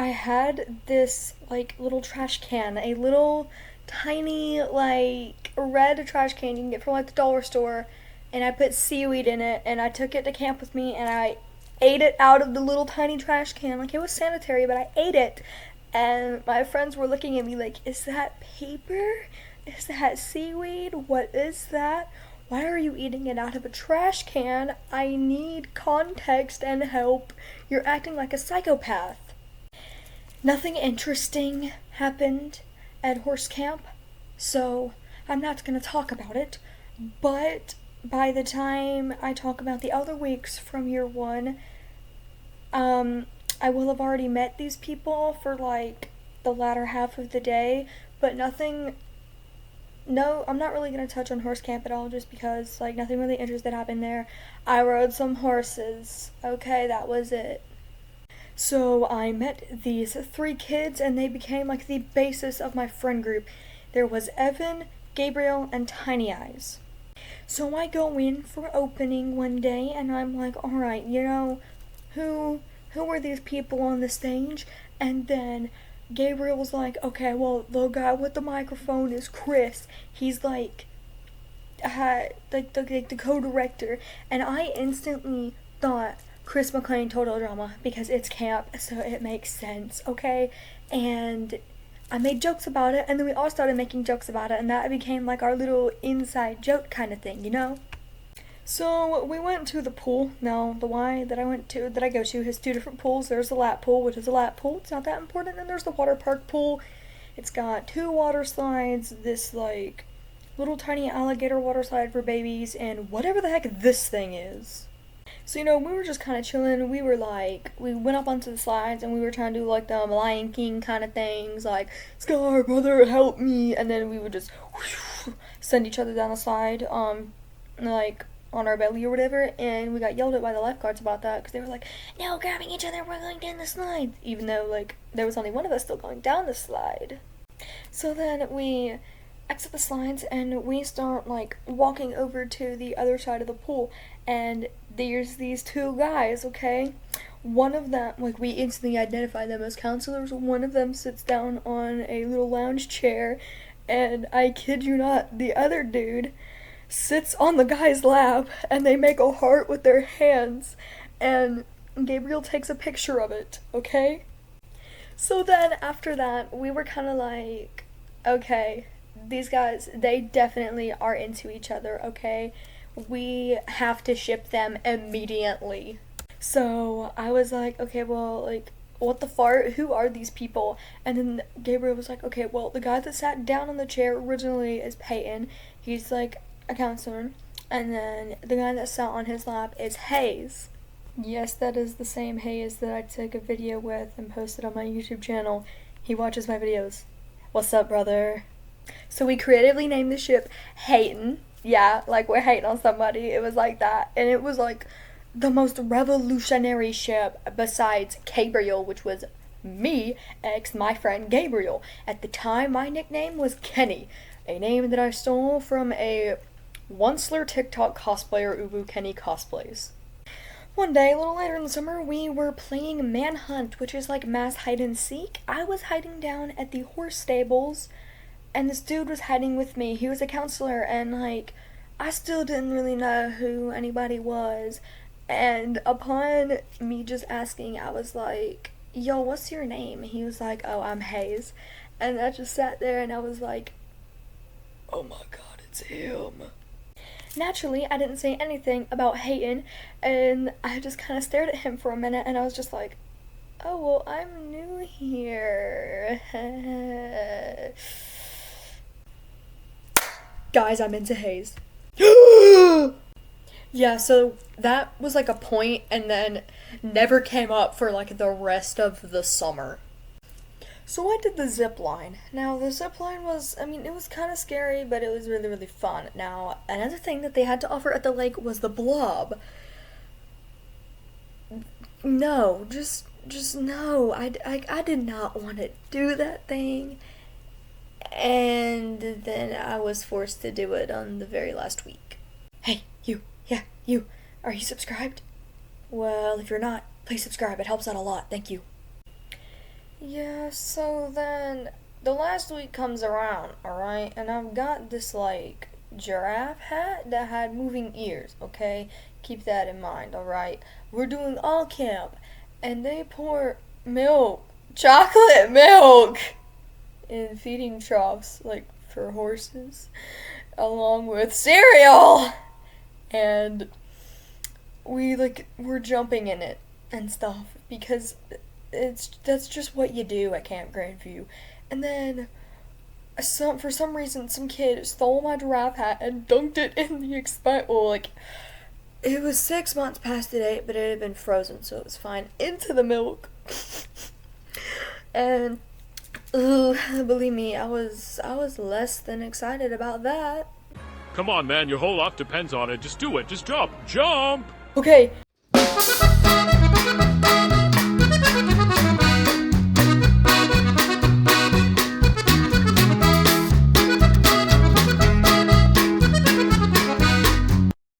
I had this like little trash can, a little tiny like red trash can you can get from like the dollar store, and I put seaweed in it and I took it to camp with me and I ate it out of the little tiny trash can. Like it was sanitary, but I ate it. And my friends were looking at me like, "Is that paper? Is that seaweed? What is that? Why are you eating it out of a trash can? I need context and help. You're acting like a psychopath." Nothing interesting happened at horse camp, so I'm not going to talk about it. But by the time I talk about the other weeks from year one, I will have already met these people for like the latter half of the day, but nothing. No, I'm not really gonna touch on horse camp at all just because, like, nothing really interesting happened there. I rode some horses. Okay, that was it. So I met these three kids and they became like the basis of my friend group. There was Evan, Gabriel, and Tiny Eyes. So I go in for opening one day and I'm like, alright, who were these people on the stage? And then Gabriel was like, okay, well, the guy with the microphone is Chris. He's like, the co-director. And I instantly thought Chris McLean Total Drama because it's camp, so it makes sense, okay? And I made jokes about it, and then we all started making jokes about it, and that became like our little inside joke kind of thing, you know? So we went to the pool. Now the Y that I go to has two different pools. There's the lap pool, which is a lap pool. It's not that important. And there's the water park pool. It's got two water slides, this like little tiny alligator water slide for babies, and whatever the heck this thing is. So we were just kind of chilling. We went up onto the slides and we were trying to do like the Lion King kind of things, like Scar brother help me, and then we would just send each other down the slide, like on our belly or whatever, and we got yelled at by the lifeguards about that because they were like, "No grabbing each other, we're going down the slide," even though like there was only one of us still going down the slide. So then we exit the slides and we start like walking over to the other side of the pool, and there's these two guys, okay? One of them, like, we instantly identify them as counselors. One of them sits down on a little lounge chair, and I kid you not, the other dude sits on the guy's lap and they make a heart with their hands, and Gabriel takes a picture of it, okay? So then after that, we were kind of like, okay, these guys, they definitely are into each other, okay? We have to ship them immediately. So I was like, okay, well, like, what the fart? Who are these people? And then Gabriel was like, okay, well, the guy that sat down on the chair originally is Peyton. He's like a counselor. And then the guy that sat on his lap is Hayes. Yes, that is the same Hayes that I took a video with and posted on my YouTube channel. He watches my videos. What's up, brother? So we creatively named the ship Hayton. Yeah, like we're hating on somebody. It was like that. And it was like the most revolutionary ship besides Gabriel, which was me, my friend Gabriel. At the time, my nickname was Kenny, a name that I stole from a Onceler TikTok cosplayer, Ubu Kenny Cosplays. One day, a little later in the summer, we were playing Manhunt, which is like mass hide and seek. I was hiding down at the horse stables, and this dude was hiding with me. He was a counselor, and like, I still didn't really know who anybody was. And upon me just asking, I was like, yo, what's your name? He was like, oh, I'm Hayes. And I just sat there and I was like, oh my god, it's him. Naturally, I didn't say anything about Hayden, and I just kind of stared at him for a minute, and I was just like, oh, well, I'm new here. Guys, I'm into Hayes. Yeah, so that was like a point, and then never came up for like the rest of the summer. So I did the zip line. Now, the zip line was, it was kind of scary, but it was really, really fun. Now, another thing that they had to offer at the lake was the blob. No, just no. I did not want to do that thing. And then I was forced to do it on the very last week. Hey, you. Yeah, you. Are you subscribed? Well, if you're not, please subscribe. It helps out a lot. Thank you. Yeah, so then the last week comes around, alright? And I've got this, like, giraffe hat that had moving ears, okay? Keep that in mind, alright? We're doing all camp, and they pour milk, chocolate milk, in feeding troughs, like, for horses, along with cereal! And we're jumping in it and stuff because that's just what you do at Camp Grandview. And then for some reason some kid stole my giraffe hat and dunked it in the it was 6 months past the date, but it had been frozen, so it was fine, into the milk. And ooh, believe me, I was less than excited about that. Come on, man, your whole life depends on it. Just do it. Just jump. Jump! Okay,